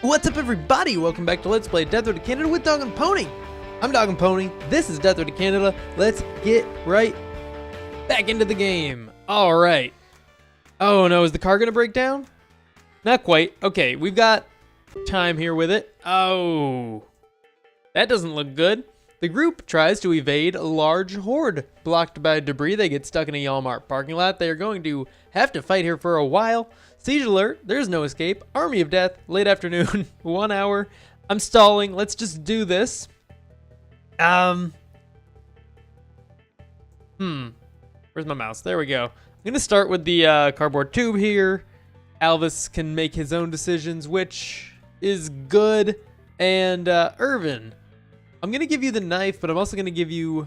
What's up, everybody? Welcome back to Let's Play Death Road to Canada with DogAndPony. I'm DogAndPony. This is Death Road to Canada. Let's get right back into the game. All right. Oh no, is the car gonna break down? Not quite. Okay, we've got time here with it. Oh, that doesn't look good. The group tries to evade a large horde. Blocked by debris, they get stuck in a Walmart parking lot. They are going to have to fight here for a while. Siege alert, there's no escape. Army of death, late afternoon, 1 hour. I'm stalling, let's just do this. Where's my mouse? There we go. I'm gonna start with the cardboard tube here. Alvis can make his own decisions, which is good. And Irvin, I'm gonna give you the knife, but I'm also gonna give you,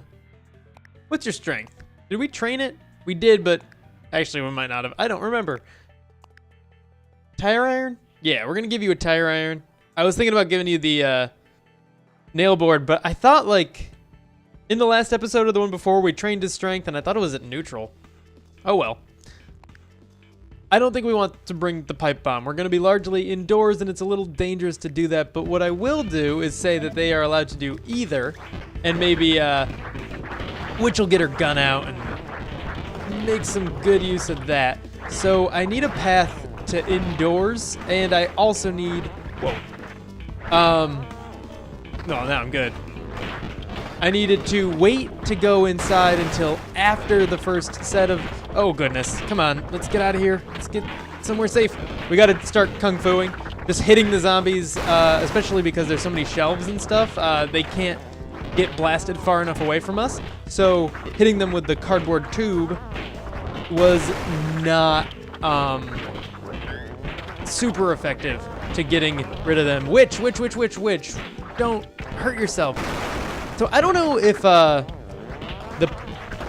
what's your strength? Did we train it? We did, but actually we might not have. I don't remember. Tire iron? Yeah, we're gonna give you a tire iron. I was thinking about giving you the nail board, but I thought, like, in the last episode or the one before, we trained his strength, and I thought it was at neutral. Oh well. I don't think we want to bring the pipe bomb. We're gonna be largely indoors, and it's a little dangerous to do that, but what I will do is say that they are allowed to do either, and maybe Witch will get her gun out and make some good use of that. So I need a path to indoors, and I also need, no, now I'm good. I needed to wait to go inside until after the first set of, oh goodness, come on, let's get out of here. Let's get somewhere safe. We gotta start kung fuing, just hitting the zombies, especially because there's so many shelves and stuff. They can't get blasted far enough away from us. So hitting them with the cardboard tube was not, super effective to getting rid of them. Witch, don't hurt yourself. So I don't know if the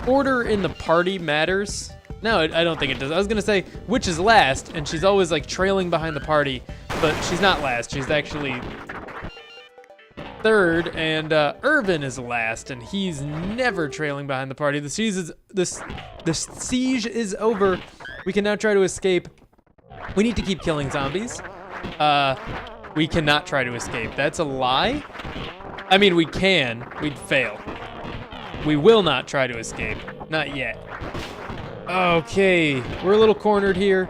order in the party matters. No, I don't think it does. I was gonna say Witch is last, and she's always like trailing behind the party, but she's not last. She's actually third, and Irvin is last, and he's never trailing behind the party. The siege is over. We can now try to escape. We need to keep killing zombies. We cannot try to escape. That's a lie. I mean, we can. We'd fail. We will not try to escape. Not yet. Okay, we're a little cornered here.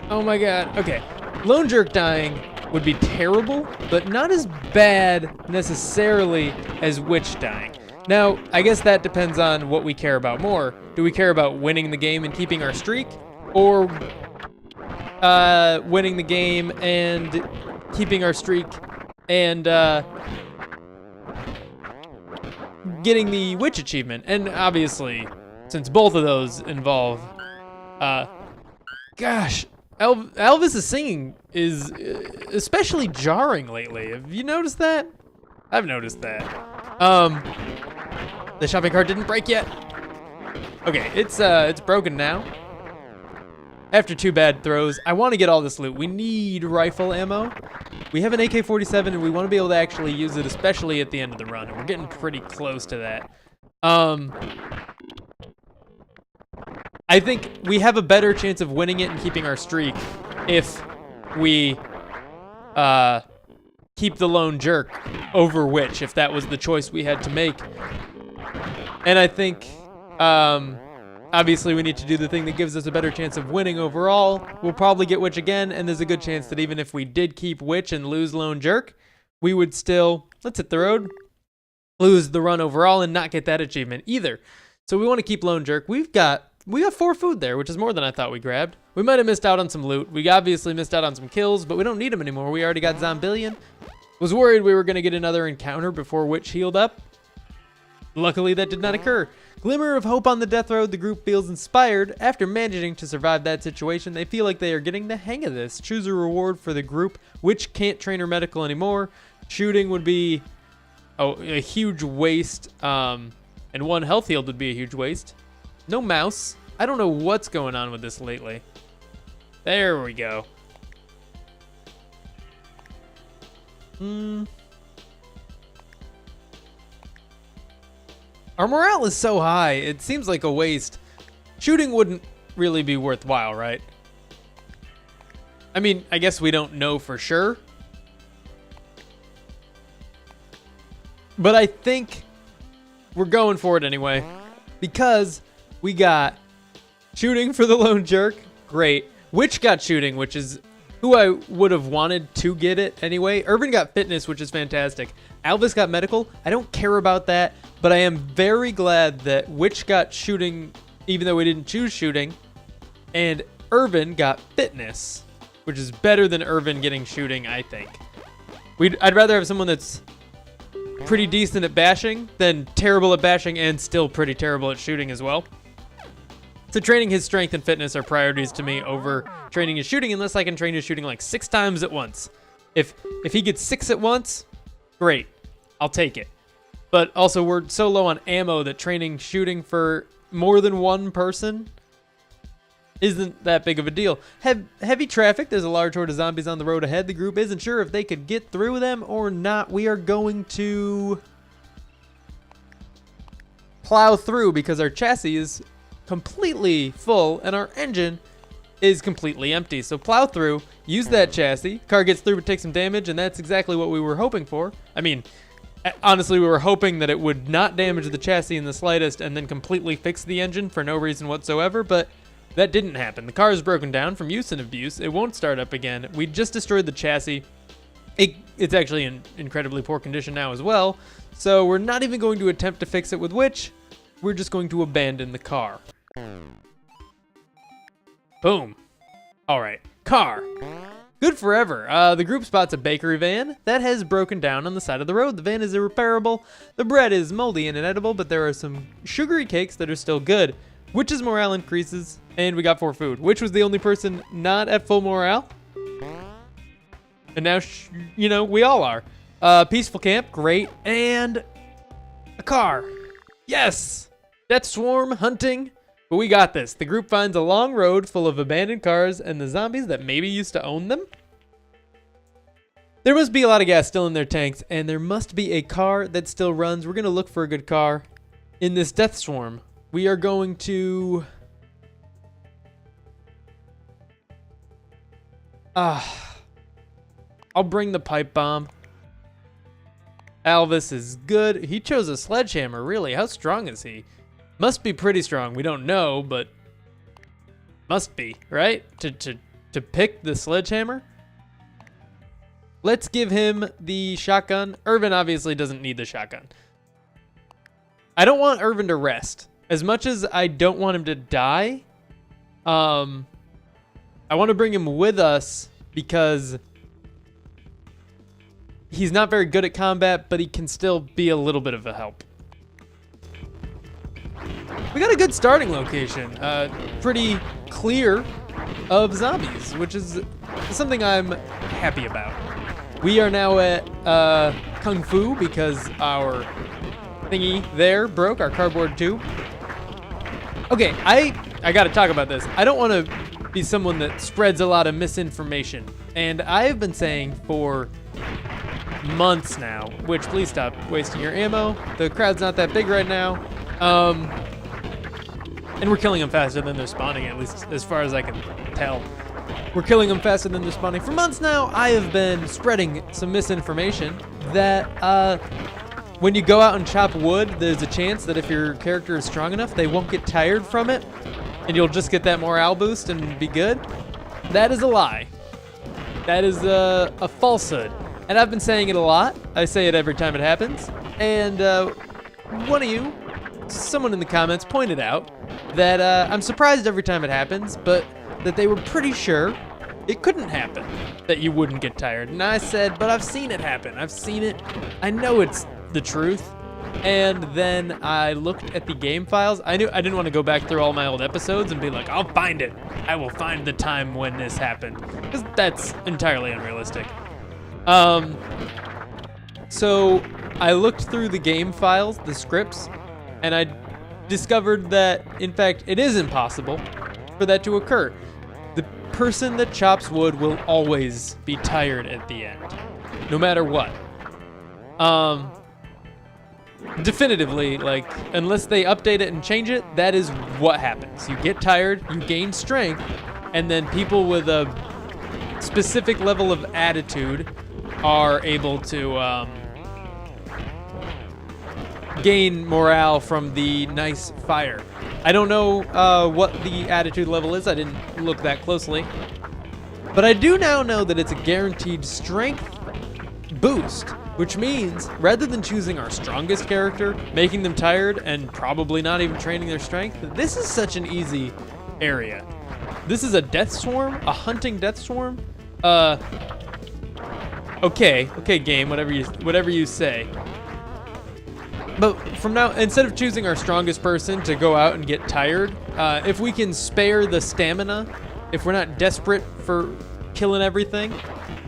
Oh my god. Okay, Lone Jerk dying would be terrible, but not as bad necessarily as Witch dying. Now, I guess that depends on what we care about more. Do we care about winning the game and keeping our streak? Or winning the game and keeping our streak and getting the Witch achievement? And obviously, since both of those involve, gosh, Elvis's singing is especially jarring lately. Have you noticed that? I've noticed that. The shopping cart didn't break yet. Okay, it's broken now. After 2 bad throws, I want to get all this loot. We need rifle ammo. We have an AK-47, and we want to be able to actually use it, especially at the end of the run. And we're getting pretty close to that. I think we have a better chance of winning it and keeping our streak if we keep the Lone Jerk over Witch, if that was the choice we had to make. And I think, obviously we need to do the thing that gives us a better chance of winning overall. We'll probably get Witch again, and there's a good chance that even if we did keep Witch and lose Lone Jerk, we would still, let's hit the road, lose the run overall and not get that achievement either. So we want to keep Lone Jerk. We got 4 food there, which is more than I thought we grabbed. We might have missed out on some loot. We obviously missed out on some kills, but we don't need them anymore. We already got Zombillion. Was worried we were going to get another encounter before Witch healed up. Luckily, that did not occur. Glimmer of hope on the death road. The group feels inspired. After managing to survive that situation, they feel like they are getting the hang of this. Choose a reward for the group. Witch can't train her medical anymore. Shooting would be a huge waste. And 1 health healed would be a huge waste. No mouse. I don't know what's going on with this lately. There we go. Our morale is so high, it seems like a waste. Shooting wouldn't really be worthwhile, right? I mean, I guess we don't know for sure. But I think we're going for it anyway. Because we got shooting for the lone jerk. Great. Witch got shooting, which is who I would have wanted to get it anyway. Irvin got fitness, which is fantastic. Alvis got medical. I don't care about that, but I am very glad that Witch got shooting, even though we didn't choose shooting. And Irvin got fitness, which is better than Irvin getting shooting, I think. I'd rather have someone that's pretty decent at bashing than terrible at bashing and still pretty terrible at shooting as well. So training his strength and fitness are priorities to me over training his shooting, unless I can train his shooting like 6 times at once. If he gets 6 at once, great. I'll take it. But also we're so low on ammo that training shooting for more than one person isn't that big of a deal. Heavy traffic. There's a large horde of zombies on the road ahead. The group isn't sure if they could get through them or not. We are going to plow through because our chassis is completely full and our engine is completely empty. So plow through, use that chassis. Car gets through but takes some damage, and that's exactly what we were hoping for. I mean, honestly, we were hoping that it would not damage the chassis in the slightest and then completely fix the engine for no reason whatsoever, but that didn't happen. The car is broken down from use and abuse. It won't start up again. We just destroyed the chassis. It's actually in incredibly poor condition now as well, so we're not even going to attempt to fix it with Witch. We're just going to abandon the car. Boom. All right, car. Good forever. The group spots a bakery van that has broken down on the side of the road. The van is irreparable. The bread is moldy and inedible, but there are some sugary cakes that are still good. Witch's morale increases, and we got 4 food. Witch was the only person not at full morale. And now, we all are. Peaceful camp, great. And a car. Yes! Death swarm, hunting. But we got this. The group finds a long road full of abandoned cars and the zombies that maybe used to own them. There must be a lot of gas still in their tanks, and there must be a car that still runs. We're going to look for a good car in this death swarm. We are going to... I'll bring the pipe bomb. Alvis is good. He chose a sledgehammer, really. How strong is he? Must be pretty strong. We don't know, but must be, right? To pick the sledgehammer? Let's give him the shotgun. Irvin obviously doesn't need the shotgun. I don't want Irvin to rest. As much as I don't want him to die, I want to bring him with us because he's not very good at combat, but he can still be a little bit of a help. We got a good starting location. Pretty clear of zombies, which is something I'm happy about. We are now at Kung Fu because our thingy there broke, our cardboard tube. Okay, I gotta talk about this. I don't want to be someone that spreads a lot of misinformation. And I've been saying for months now, which please stop wasting your ammo. The crowd's not that big right now. And we're killing them faster than they're spawning, at least as far as I can tell. We're killing them faster than they're spawning. For months now, I have been spreading some misinformation that when you go out and chop wood, there's a chance that if your character is strong enough, they won't get tired from it, and you'll just get that morale boost and be good. That is a lie. That is a falsehood. And I've been saying it a lot. I say it every time it happens. And one of you, someone in the comments, pointed out that I'm surprised every time it happens, but that they were pretty sure it couldn't happen, that you wouldn't get tired. And I said, but I've seen it happen. I've seen it. I know it's the truth. And then I looked at the game files. I knew I didn't want to go back through all my old episodes and be like, I'll find it. I will find the time when this happened. Because that's entirely unrealistic. So I looked through the game files, the scripts, and I discovered that, in fact, it is impossible for that to occur. The person that chops wood will always be tired at the end, no matter what. Definitively, like, unless they update it and change it, that is what happens. You get tired, you gain strength, and then people with a specific level of attitude are able to gain morale from the nice fire. I don't know what the attitude level is. I didn't look that closely. But I do now know that it's a guaranteed strength boost, which means rather than choosing our strongest character, making them tired, and probably not even training their strength, this is such an easy area. This is a death swarm, a hunting death swarm. Okay, game, whatever you say. But from now, instead of choosing our strongest person to go out and get tired, if we can spare the stamina, if we're not desperate for killing everything,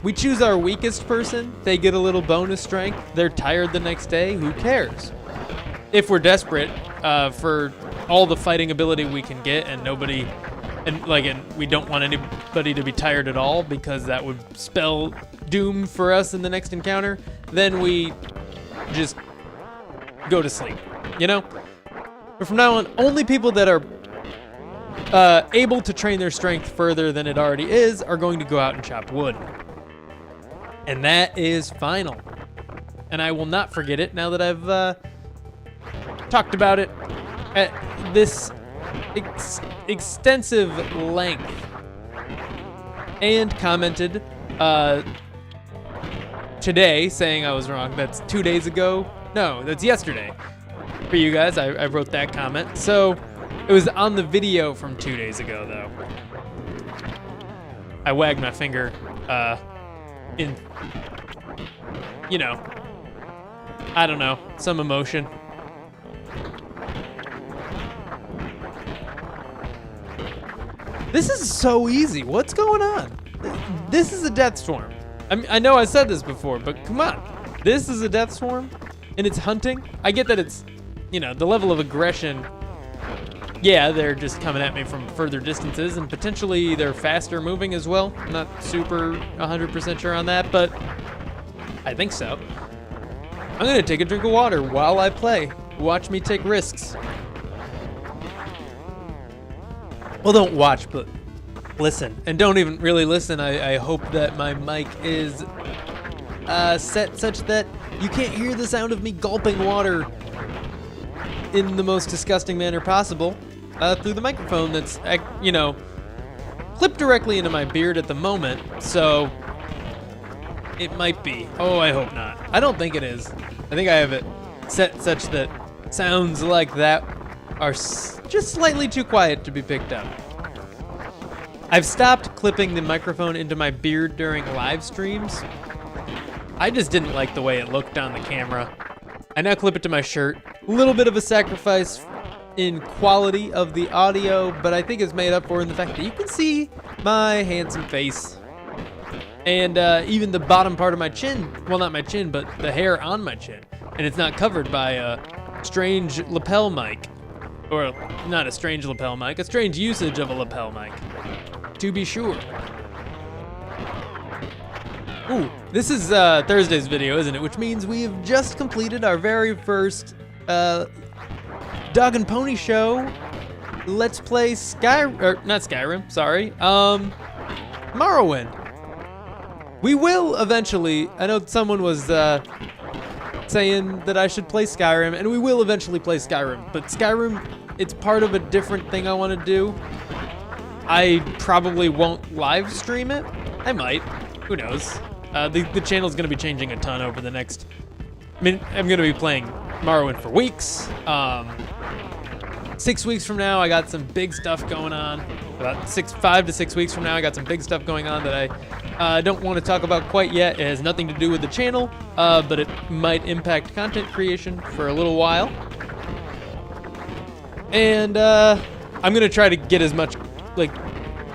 we choose our weakest person. They get a little bonus strength. They're tired the next day. Who cares? If we're desperate for all the fighting ability we can get, and we don't want anybody to be tired at all because that would spell doom for us in the next encounter, then we just go to sleep, you know? But from now on, only people that are able to train their strength further than it already is are going to go out and chop wood. And that is final. And I will not forget it now that I've talked about it at this extensive length and commented today saying I was wrong. That's 2 days ago. No, that's yesterday. For you guys, I wrote that comment. So it was on the video from 2 days ago, though. I wagged my finger in, you know, I don't know, some emotion. This is so easy. What's going on? This is a death swarm. I know I said this before, but come on. This is a death swarm, and it's hunting. I get that it's, you know, the level of aggression. Yeah, they're just coming at me from further distances, and potentially they're faster moving as well. I'm not super 100% sure on that, but I think so. I'm gonna take a drink of water while I play. Watch me take risks. Well, don't watch, but listen. And don't even really listen. I hope that my mic is set such that you can't hear the sound of me gulping water in the most disgusting manner possible through the microphone that's, you know, clipped directly into my beard at the moment. So it might be. Oh, I hope not. I don't think it is. I think I have it set such that sounds like that are just slightly too quiet to be picked up. I've stopped clipping the microphone into my beard during live streams. I just didn't like the way it looked on the camera. I now clip it to my shirt. A little bit of a sacrifice in quality of the audio, but I think it's made up for in the fact that you can see my handsome face. And even the bottom part of my chin, well, not my chin, but the hair on my chin. And it's not covered by a strange lapel mic. Or not a strange lapel mic, a strange usage of a lapel mic, to be sure. Ooh, this is Thursday's video, isn't it? Which means we have just completed our very first Dog and Pony show. Let's play not Skyrim, sorry. Morrowind. We will eventually, I know someone was saying that I should play Skyrim, and we will eventually play Skyrim, but Skyrim, it's part of a different thing I want to do. I probably won't live stream it. I might, who knows. The channel's gonna be changing a ton over the next, I mean, I'm gonna be playing Morrowind for weeks. 6 weeks from now, I got some big stuff going on. About 5 to 6 weeks from now, I got some big stuff going on that I don't want to talk about quite yet. It has nothing to do with the channel, but it might impact content creation for a little while. And I'm gonna try to get as much, like,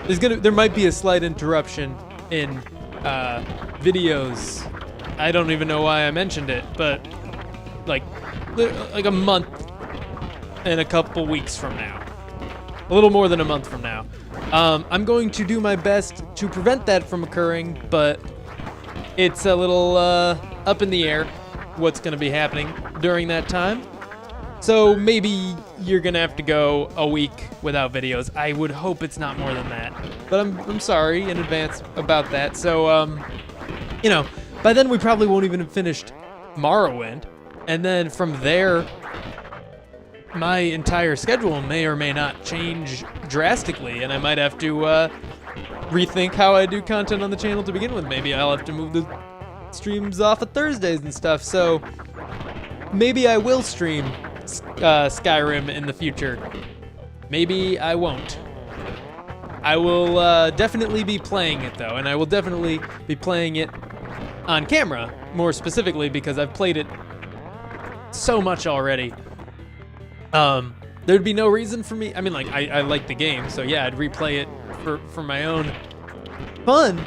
there might be a slight interruption in videos. I don't even know why I mentioned it, but like a month and a couple weeks from now. A little more than a month from now. I'm going to do my best to prevent that from occurring, but it's a little up in the air what's going to be happening during that time. So maybe you're gonna have to go a week without videos. I would hope it's not more than that, but I'm sorry in advance about that. So you know, by then we probably won't even have finished Morrowind, and then from there, my entire schedule may or may not change drastically, and I might have to rethink how I do content on the channel to begin with. Maybe I'll have to move the streams off of Thursdays and stuff. So maybe I will stream Skyrim in the future. Maybe I won't. I will definitely be playing it though, and I will definitely be playing it on camera, more specifically because I've played it so much already. There'd be no reason for me. I mean, like, I like the game, so yeah, I'd replay it for my own fun.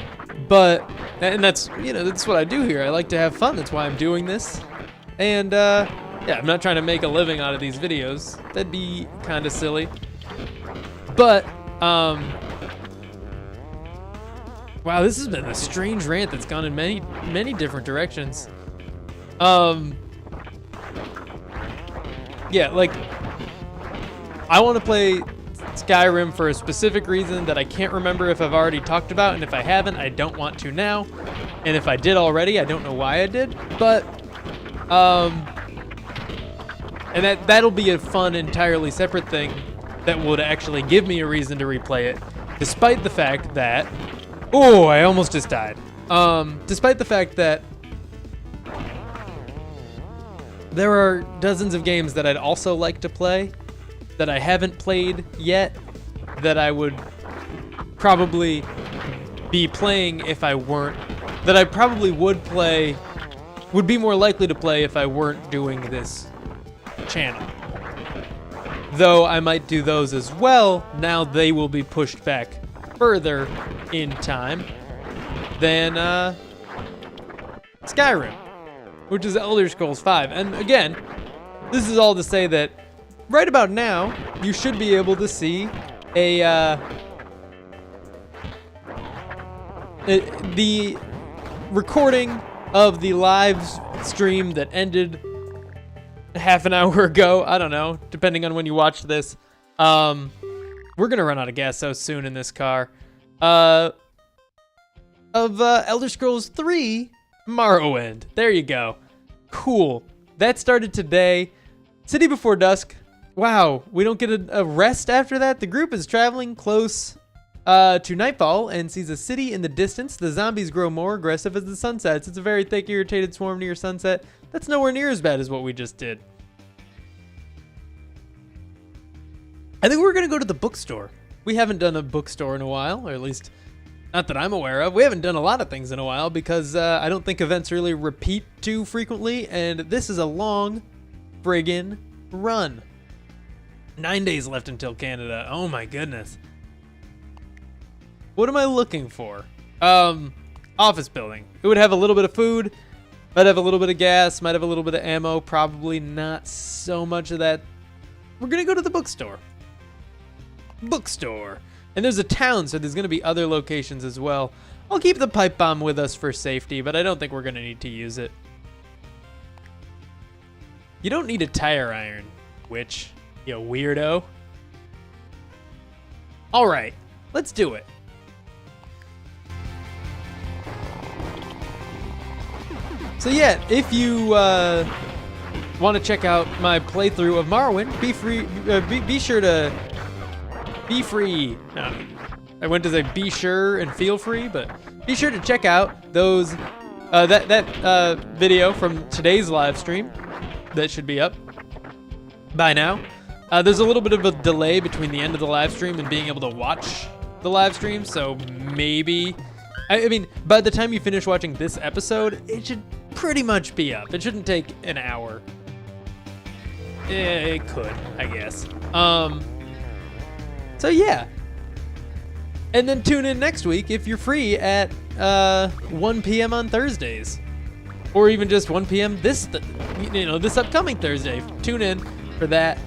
But, and that's, you know, that's what I do here. I like to have fun. That's why I'm doing this. And yeah, I'm not trying to make a living out of these videos. That'd be kind of silly. But wow, this has been a strange rant that's gone in many different directions. Yeah, like, I want to play Skyrim for a specific reason that I can't remember if I've already talked about, and if I haven't, I don't want to now. And if I did already, I don't know why I did. But and that'll be a fun, entirely separate thing that would actually give me a reason to replay it, despite the fact that, oh, I almost just died. Despite the fact that there are dozens of games that I'd also like to play that I haven't played yet, that I would probably be playing if I weren't, that I probably would be more likely to play if I weren't doing this channel. Though I might do those as well, now they will be pushed back further in time than Skyrim, which is Elder Scrolls V. And again, this is all to say that right about now, you should be able to see the recording of the live stream that ended half an hour ago. I don't know, depending on when you watch this. We're gonna run out of gas so soon in this car. Of Elder Scrolls 3 Morrowind. There you go. Cool. That started today. City Before Dusk. Wow, we don't get a rest after that. The group is traveling close to nightfall and sees a city in the distance. The zombies grow more aggressive as the sun sets. It's a very thick, irritated swarm near sunset. That's nowhere near as bad as what we just did. I think we're gonna go to the bookstore. We haven't done a bookstore in a while, or at least not that I'm aware of. We haven't done a lot of things in a while because I don't think events really repeat too frequently, and this is a long friggin' run. 9 days left until Canada. Oh my goodness. What am I looking for? Office building. It would have a little bit of food, might have a little bit of gas, might have a little bit of ammo, probably not so much of that. We're gonna go to the bookstore. Bookstore. And there's a town, so there's gonna be other locations as well. I'll keep the pipe bomb with us for safety, but I don't think we're gonna need to use it. You don't need a tire iron, which, you weirdo. All right, let's do it. So yeah, if you want to check out my playthrough of Morrowind, be sure to be free. I went to say be sure and feel free, but be sure to check out those that video from today's live stream. That should be up by now. There's a little bit of a delay between the end of the live stream and being able to watch the live stream, so maybe, I mean, by the time you finish watching this episode, it should pretty much be up. It shouldn't take an hour. It could, I guess. So yeah. And then tune in next week if you're free at 1 p.m. on Thursdays. Or even just 1 p.m. this upcoming Thursday. Tune in for that.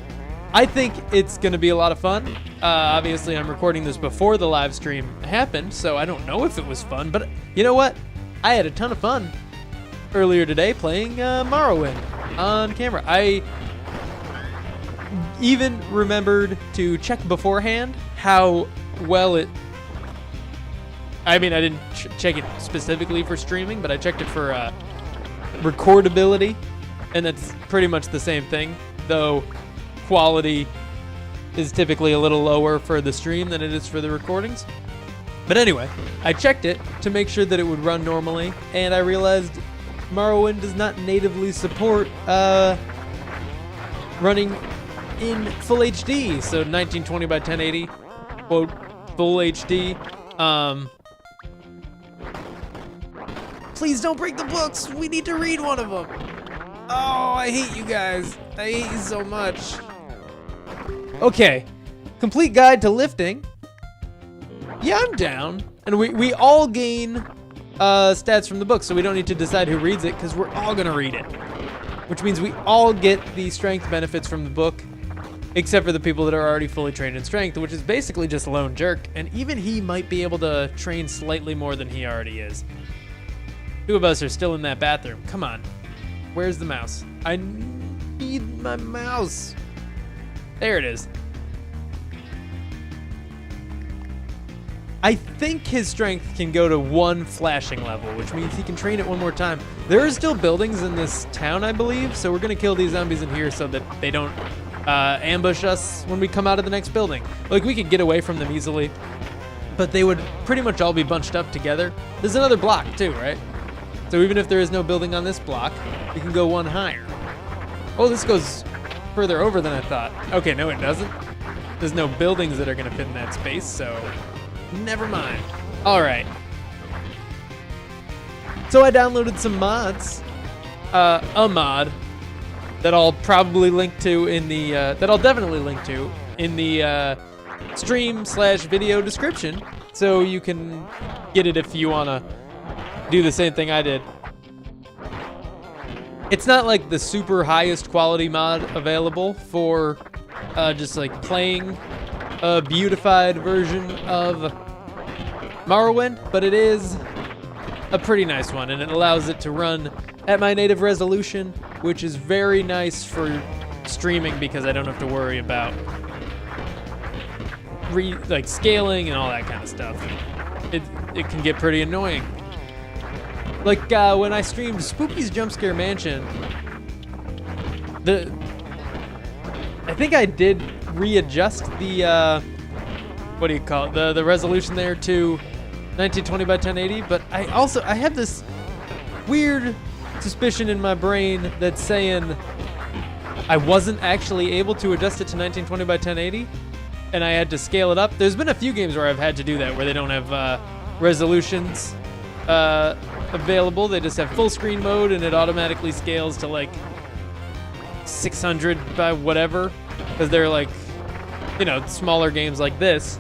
I think it's going to be a lot of fun. Obviously, I'm recording this before the live stream happened, so I don't know if it was fun. But you know what? I had a ton of fun earlier today playing Morrowind on camera. even remembered to check beforehand how well it... I mean, I didn't check it specifically for streaming, but I checked it for recordability, and that's pretty much the same thing, though quality is typically a little lower for the stream than it is for the recordings. But anyway, I checked it to make sure that it would run normally, and I realized Morrowind does not natively support running in full HD, so 1920 by 1080, quote, full HD. Please don't break the books. We need to read one of them. Oh, I hate you guys. I hate you so much. Okay, complete guide to lifting. Yeah, I'm down. And we all gain stats from the book, so we don't need to decide who reads it, because we're all gonna read it. Which means we all get the strength benefits from the book, except for the people that are already fully trained in strength, which is basically just Lone Jerk, and even he might be able to train slightly more than he already is. Two of us are still in that bathroom. Come on. Where's the mouse? I need my mouse. There it is. I think his strength can go to 1 flashing level, which means he can train it one more time. There are still buildings in this town, I believe, so we're gonna kill these zombies in here so that they don't ambush us when we come out of the next building. Like, we could get away from them easily, but they would pretty much all be bunched up together. There's another block too, right? So even if there is no building on this block, we can go 1 higher. Oh, this goes further over than I thought. Okay, no, it doesn't. There's no buildings that are gonna fit in that space, so never mind. All right. So I downloaded some mods. A mod that I'll probably link to in the, that I'll definitely link to in the stream/video description, so you can get it if you wanna do the same thing I did. It's not like the super highest quality mod available for just like playing a beautified version of Morrowind, but it is a pretty nice one, and it allows it to run at my native resolution, which is very nice for streaming because I don't have to worry about like scaling and all that kind of stuff. It can get pretty annoying. Like when I streamed Spooky's Jumpscare Mansion, I think I did readjust the what do you call it? The resolution there to 1920 by 1080, but I have this weird suspicion in my brain that's saying I wasn't actually able to adjust it to 1920 by 1080, and I had to scale it up. There's been a few games where I've had to do that, where they don't have resolutions available. They just have full screen mode, and it automatically scales to like 600 by whatever, because they're like, you know, smaller games like this,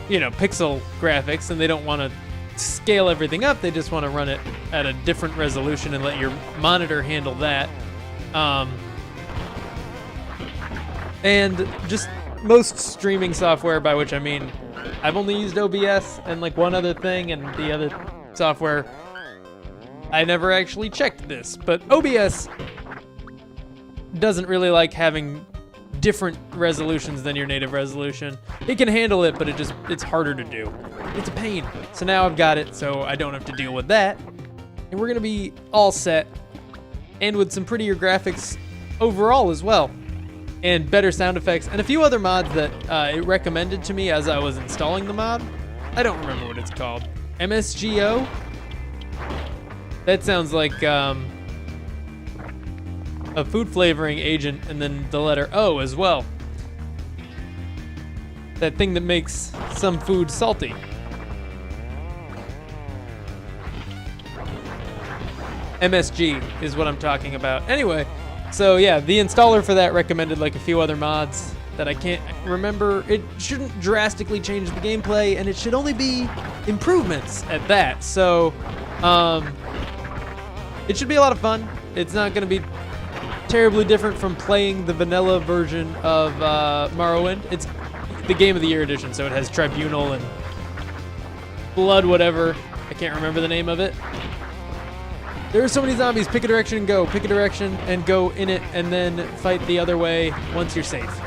you know, pixel graphics, and they don't want to scale everything up. They just want to run it at a different resolution and let your monitor handle that. And just most streaming software, by which I mean I've only used OBS and like one other thing, and the other software I never actually checked this, but OBS doesn't really like having different resolutions than your native resolution. It can handle it, but it's harder to do. It's a pain. So now I've got it, so I don't have to deal with that. And we're gonna be all set, and with some prettier graphics overall as well, and better sound effects, and a few other mods that it recommended to me as I was installing the mod. I don't remember what it's called. MSGO? That sounds like a food flavoring agent, and then the letter O as well. That thing that makes some food salty. MSG is what I'm talking about. Anyway, so yeah, the installer for that recommended like a few other mods that I can't remember. It shouldn't drastically change the gameplay, and it should only be improvements at that. So, it should be a lot of fun. It's not gonna be terribly different from playing the vanilla version of Morrowind. It's the Game of the Year edition, so it has Tribunal and Blood whatever. I can't remember the name of it. There are so many zombies. Pick a direction and go. Pick a direction and go in it, and then fight the other way once you're safe.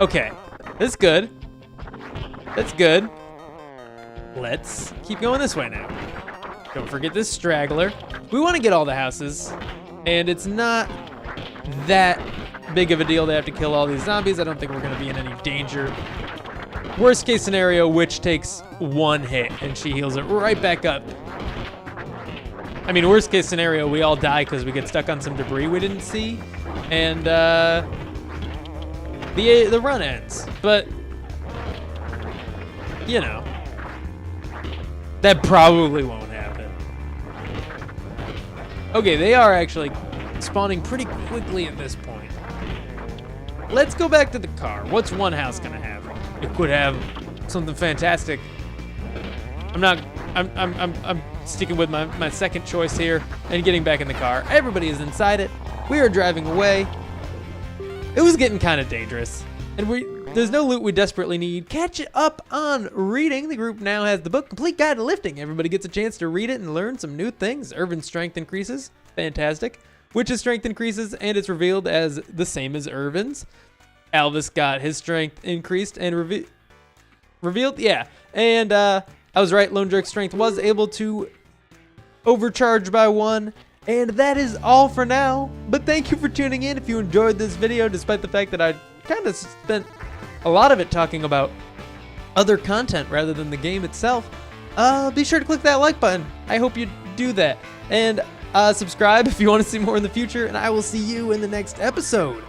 Okay, that's good. That's good. Let's keep going this way now. Don't forget this straggler. We want to get all the houses, and it's not that big of a deal to have to kill all these zombies. I don't think we're going to be in any danger. Worst case scenario, Witch takes one hit, and she heals it right back up. I mean, worst case scenario, we all die because we get stuck on some debris we didn't see, and the run ends. But, you know, that probably won't happen. Okay, they are actually spawning pretty quickly at this point. Let's go back to the car. What's one house gonna have? It could have something fantastic. I'm sticking with my second choice here and getting back in the car. Everybody is inside it. We are driving away. It was getting kind of dangerous, and there's no loot we desperately need. Catch up on reading. The group now has the book Complete Guide to Lifting. Everybody gets a chance to read it and learn some new things. Irvin's strength increases. Fantastic. Witch's strength increases, and it's revealed as the same as Irvin's. Alvis got his strength increased and revealed. Yeah, and I was right. Lone Jerk's strength was able to overcharge by 1. And that is all for now. But thank you for tuning in. If you enjoyed this video, despite the fact that I kind of spent a lot of it talking about other content rather than the game itself, be sure to click that like button. I hope you do that. And subscribe if you want to see more in the future. And I will see you in the next episode.